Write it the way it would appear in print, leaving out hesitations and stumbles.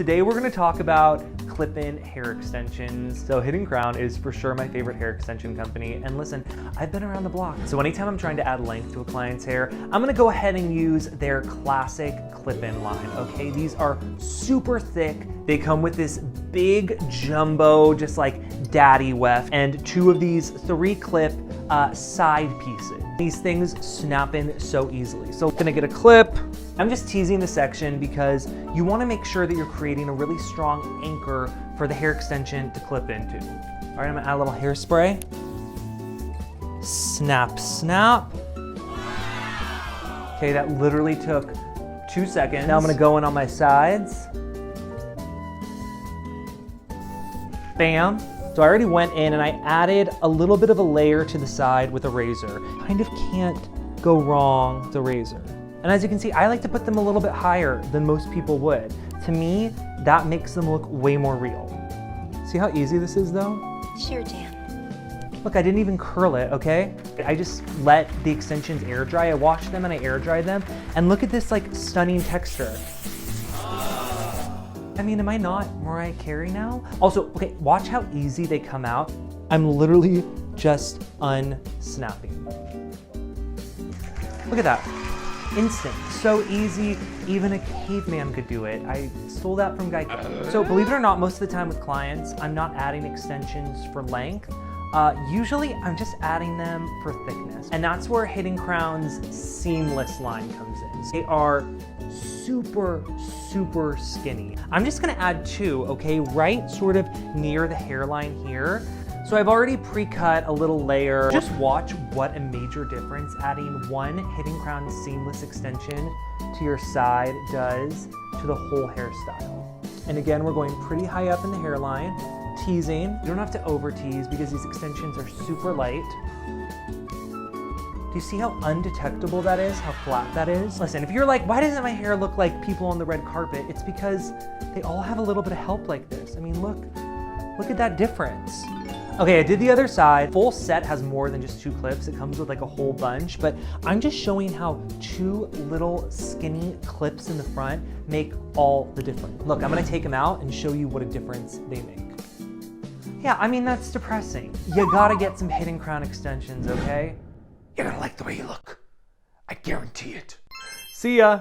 Today we're gonna talk about clip-in hair extensions. So Hidden Crown is for sure my favorite hair extension company. And listen, I've been around the block. So anytime I'm trying to add length to a client's hair, I'm gonna go ahead and use their classic clip-in line, okay? These are super thick. They come with this big jumbo, just like daddy weft, and two of these 3-clip side pieces. These things snap in so easily. So I'm gonna get a clip. I'm just teasing the section because you wanna make sure that you're creating a really strong anchor for the hair extension to clip into. All right, I'm gonna add a little hairspray. Snap, snap. Okay, that literally took 2 seconds. Now I'm gonna go in on my sides. Bam. So I already went in and I added a little bit of a layer to the side with a razor. Kind of can't go wrong with a razor. And as you can see, I like to put them a little bit higher than most people would. To me, that makes them look way more real. See how easy this is though? Sure, Dan. Look, I didn't even curl it, okay? I just let the extensions air dry. I washed them and I air dried them. And look at this like stunning texture. I mean, am I not Mariah Carey now? Also, okay, watch how easy they come out. I'm literally just unsnapping. Look at that. Instant, so easy, even a caveman could do it. I stole that from Geico. So believe it or not, most of the time with clients, I'm not adding extensions for length. Usually I'm just adding them for thickness. And that's where Hidden Crown's seamless line comes in. They are super, super skinny. I'm just gonna add 2, okay, right sort of near the hairline here. So I've already pre-cut a little layer. Just watch what a major difference adding 1 Hidden Crown seamless extension to your side does to the whole hairstyle. And again, we're going pretty high up in the hairline, teasing. You don't have to over tease because these extensions are super light. Do you see how undetectable that is, how flat that is? Listen, if you're like, why doesn't my hair look like people on the red carpet? It's because they all have a little bit of help like this. I mean, look at that difference. Okay, I did the other side. Full set has more than just 2 clips. It comes with like a whole bunch, but I'm just showing how 2 little skinny clips in the front make all the difference. Look, I'm gonna take them out and show you what a difference they make. Yeah, I mean, that's depressing. You gotta get some Hidden Crown extensions, okay? You're gonna like the way you look. I guarantee it. See ya.